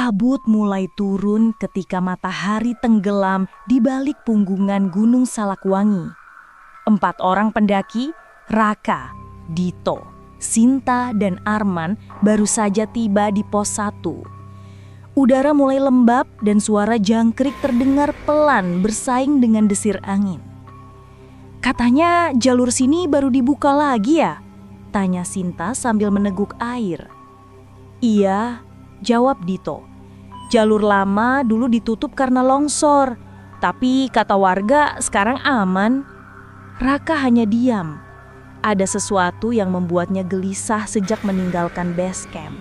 Kabut mulai turun ketika matahari tenggelam di balik punggungan Gunung Salakwangi. 4 orang pendaki, Raka, Dito, Sinta, dan Arman baru saja tiba di pos 1. Udara mulai lembab dan suara jangkrik terdengar pelan bersaing dengan desir angin. "Katanya jalur sini baru dibuka lagi ya?" tanya Sinta sambil meneguk air. "Iya," jawab Dito. "Jalur lama dulu ditutup karena longsor, tapi kata warga sekarang aman." Raka hanya diam. Ada sesuatu yang membuatnya gelisah sejak meninggalkan base camp.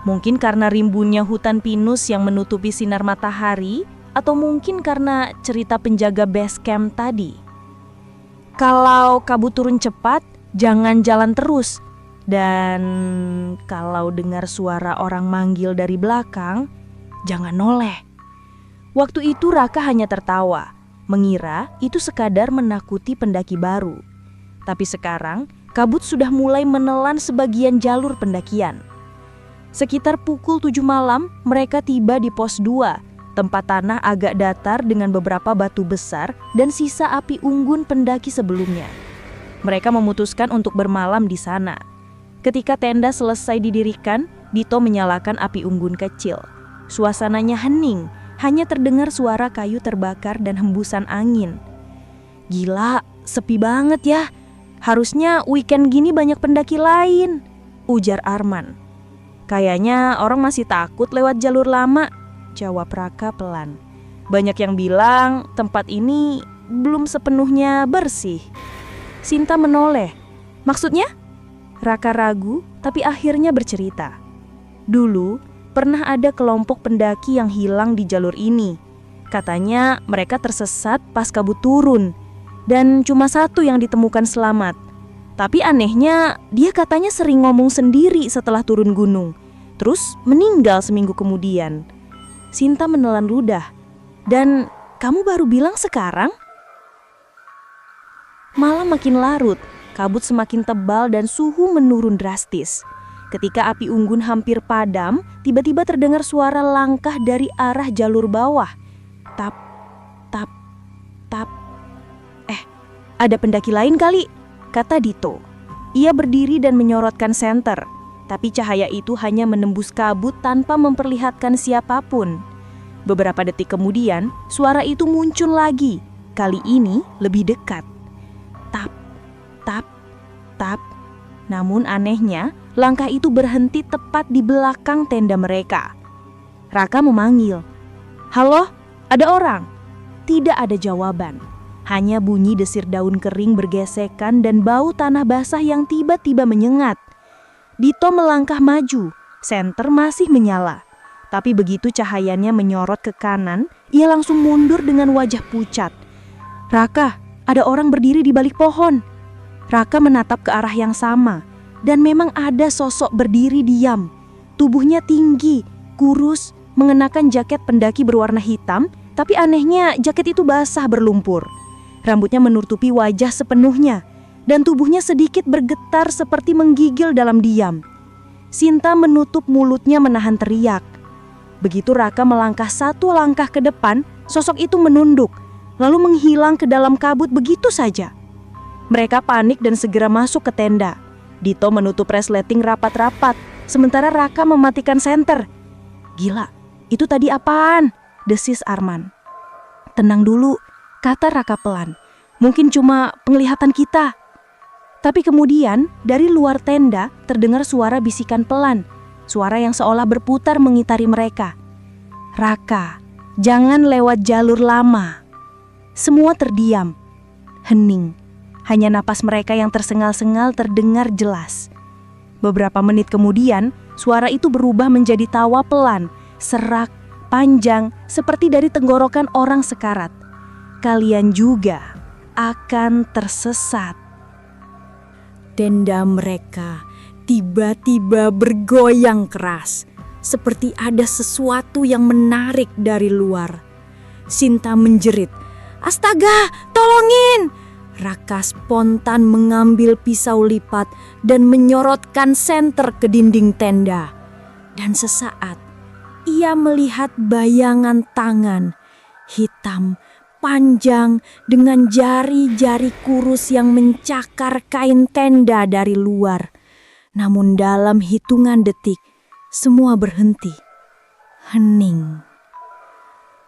Mungkin karena rimbunnya hutan pinus yang menutupi sinar matahari, atau mungkin karena cerita penjaga base camp tadi. Kalau kabut turun cepat, jangan jalan terus. Dan kalau dengar suara orang manggil dari belakang, jangan noleh. Waktu itu Raka hanya tertawa, mengira itu sekadar menakuti pendaki baru. Tapi sekarang, kabut sudah mulai menelan sebagian jalur pendakian. Sekitar pukul 7 malam, mereka tiba di pos 2, tempat tanah agak datar dengan beberapa batu besar dan sisa api unggun pendaki sebelumnya. Mereka memutuskan untuk bermalam di sana. Ketika tenda selesai didirikan, Dito menyalakan api unggun kecil. Suasananya hening, hanya terdengar suara kayu terbakar dan hembusan angin. "Gila, sepi banget ya. Harusnya weekend gini banyak pendaki lain," ujar Arman. "Kayaknya orang masih takut lewat jalur lama," jawab Raka pelan. "Banyak yang bilang tempat ini belum sepenuhnya bersih." Sinta menoleh. "Maksudnya?" Raka ragu, tapi akhirnya bercerita. Dulu, pernah ada kelompok pendaki yang hilang di jalur ini. Katanya mereka tersesat pas kabut turun, dan cuma 1 yang ditemukan selamat. Tapi anehnya, dia katanya sering ngomong sendiri setelah turun gunung, terus meninggal seminggu kemudian. Sinta menelan ludah. "Dan kamu baru bilang sekarang?" Malam makin larut, kabut semakin tebal dan suhu menurun drastis. Ketika api unggun hampir padam, tiba-tiba terdengar suara langkah dari arah jalur bawah. Tap, tap, tap. Ada pendaki lain kali, kata Dito. Ia berdiri dan menyorotkan senter, tapi cahaya itu hanya menembus kabut tanpa memperlihatkan siapapun. Beberapa detik kemudian, suara itu muncul lagi, kali ini lebih dekat. Tap, tap, tap. Namun anehnya, langkah itu berhenti tepat di belakang tenda mereka. Raka memanggil, "Halo, ada orang?" Tidak ada jawaban. Hanya bunyi desir daun kering bergesekan dan bau tanah basah yang tiba-tiba menyengat. Dito melangkah maju, senter masih menyala. Tapi begitu cahayanya menyorot ke kanan, ia langsung mundur dengan wajah pucat. "Raka, ada orang berdiri di balik pohon." Raka menatap ke arah yang sama, dan memang ada sosok berdiri diam. Tubuhnya tinggi, kurus, mengenakan jaket pendaki berwarna hitam, tapi anehnya jaket itu basah berlumpur. Rambutnya menutupi wajah sepenuhnya, dan tubuhnya sedikit bergetar seperti menggigil dalam diam. Sinta menutup mulutnya menahan teriak. Begitu Raka melangkah 1 langkah ke depan, sosok itu menunduk, lalu menghilang ke dalam kabut begitu saja. Mereka panik dan segera masuk ke tenda. Dito menutup resleting rapat-rapat, sementara Raka mematikan senter. "Gila, itu tadi apaan?" desis Arman. "Tenang dulu," kata Raka pelan. "Mungkin cuma penglihatan kita." Tapi kemudian dari luar tenda terdengar suara bisikan pelan, suara yang seolah berputar mengitari mereka. "Raka, jangan lewat jalur lama." Semua terdiam, hening. Hanya napas mereka yang tersengal-sengal terdengar jelas. Beberapa menit kemudian, suara itu berubah menjadi tawa pelan, serak, panjang, seperti dari tenggorokan orang sekarat. "Kalian juga akan tersesat." Tenda mereka tiba-tiba bergoyang keras, seperti ada sesuatu yang menarik dari luar. Sinta menjerit, "Astaga, tolongin!" Raka spontan mengambil pisau lipat dan menyorotkan senter ke dinding tenda. Dan sesaat, ia melihat bayangan tangan hitam, panjang dengan jari-jari kurus yang mencakar kain tenda dari luar. Namun dalam hitungan detik, semua berhenti. Hening.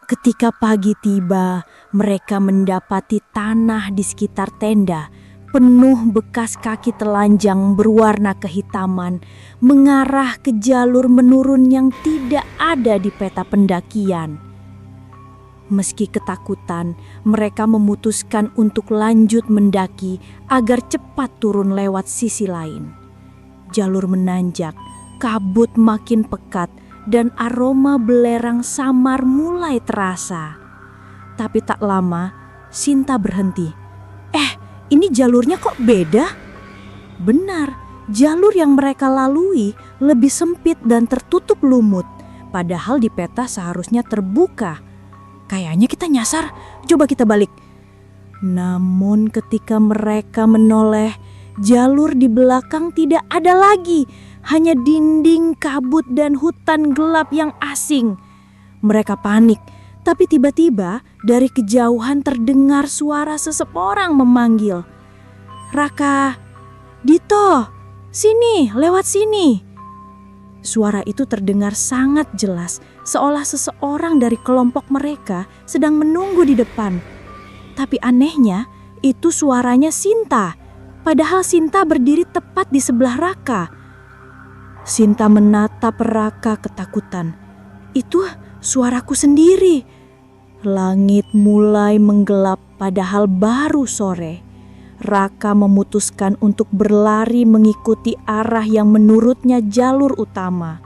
Ketika pagi tiba, mereka mendapati tanah di sekitar tenda penuh bekas kaki telanjang berwarna kehitaman mengarah ke jalur menurun yang tidak ada di peta pendakian. Meski ketakutan, mereka memutuskan untuk lanjut mendaki agar cepat turun lewat sisi lain. Jalur menanjak, kabut makin pekat, dan aroma belerang samar mulai terasa. Tapi tak lama, Sinta berhenti. Ini jalurnya kok beda? Benar, jalur yang mereka lalui lebih sempit dan tertutup lumut. Padahal di peta seharusnya terbuka. Kayaknya kita nyasar, coba kita balik. Namun ketika mereka menoleh, jalur di belakang tidak ada lagi. Hanya dinding kabut dan hutan gelap yang asing. Mereka panik, tapi tiba-tiba dari kejauhan terdengar suara seseorang memanggil. "Raka, Dito, sini, lewat sini." Suara itu terdengar sangat jelas, seolah seseorang dari kelompok mereka sedang menunggu di depan. Tapi anehnya, itu suaranya Sinta, padahal Sinta berdiri tepat di sebelah Raka. Sinta menatap Raka ketakutan. "Itu suaraku sendiri." Langit mulai menggelap padahal baru sore. Raka memutuskan untuk berlari mengikuti arah yang menurutnya jalur utama.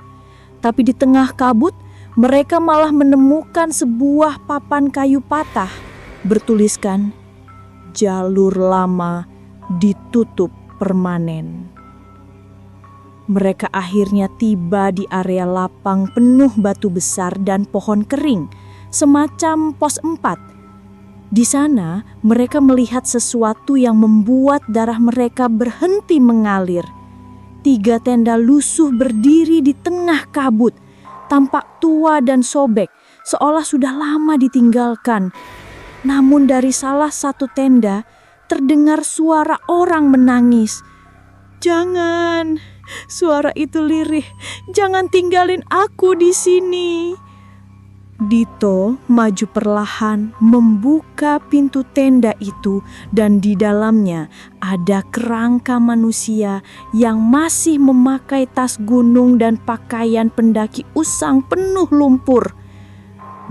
Tapi di tengah kabut, mereka malah menemukan sebuah papan kayu patah bertuliskan "Jalur lama ditutup permanen." Mereka akhirnya tiba di area lapang penuh batu besar dan pohon kering, semacam pos 4. Di sana mereka melihat sesuatu yang membuat darah mereka berhenti mengalir. 3 tenda lusuh berdiri di tengah kabut, tampak tua dan sobek, seolah sudah lama ditinggalkan. Namun dari salah satu tenda terdengar suara orang menangis. "Jangan," suara itu lirih, "jangan tinggalin aku di sini." Dito maju perlahan membuka pintu tenda itu dan di dalamnya ada kerangka manusia yang masih memakai tas gunung dan pakaian pendaki usang penuh lumpur.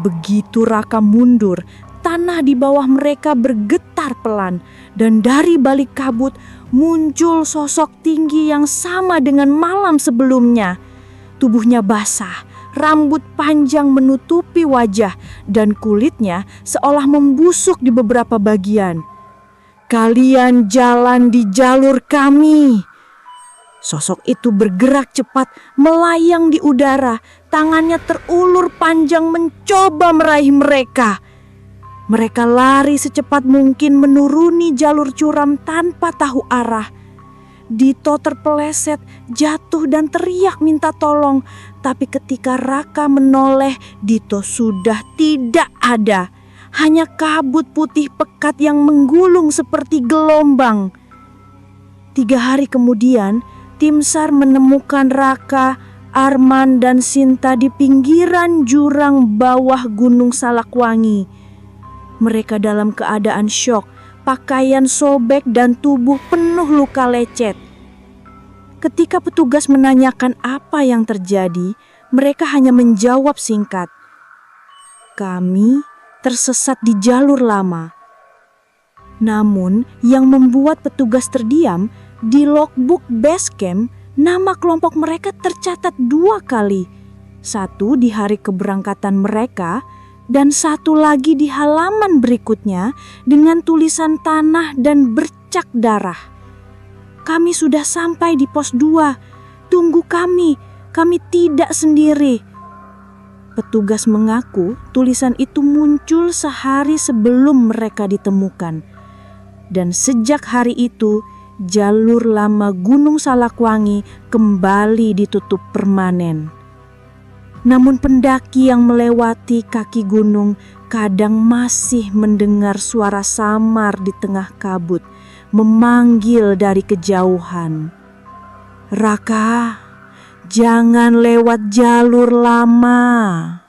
Begitu Raka mundur, tanah di bawah mereka bergetar pelan dan dari balik kabut muncul sosok tinggi yang sama dengan malam sebelumnya. Tubuhnya basah, rambut panjang menutupi wajah dan kulitnya seolah membusuk di beberapa bagian. "Kalian jalan di jalur kami." Sosok itu bergerak cepat, melayang di udara, tangannya terulur panjang mencoba meraih mereka. Mereka lari secepat mungkin menuruni jalur curam tanpa tahu arah. Dito terpeleset, jatuh dan teriak minta tolong. Tapi ketika Raka menoleh, Dito sudah tidak ada. Hanya kabut putih pekat yang menggulung seperti gelombang. 3 hari kemudian, tim SAR menemukan Raka, Arman dan Sinta di pinggiran jurang bawah Gunung Salakwangi. Mereka dalam keadaan syok, pakaian sobek dan tubuh penuh luka lecet. Ketika petugas menanyakan apa yang terjadi, mereka hanya menjawab singkat, "Kami tersesat di jalur lama." Namun yang membuat petugas terdiam, di logbook base camp nama kelompok mereka tercatat 2 kali. Satu di hari keberangkatan mereka dan satu lagi di halaman berikutnya dengan tulisan tanah dan bercak darah. "Kami sudah sampai di pos 2. Tunggu kami tidak sendiri." Petugas mengaku tulisan itu muncul sehari sebelum mereka ditemukan. Dan sejak hari itu, jalur lama Gunung Salakwangi kembali ditutup permanen. Namun pendaki yang melewati kaki gunung kadang masih mendengar suara samar di tengah kabut, memanggil dari kejauhan. "Raka, jangan lewat jalur lama."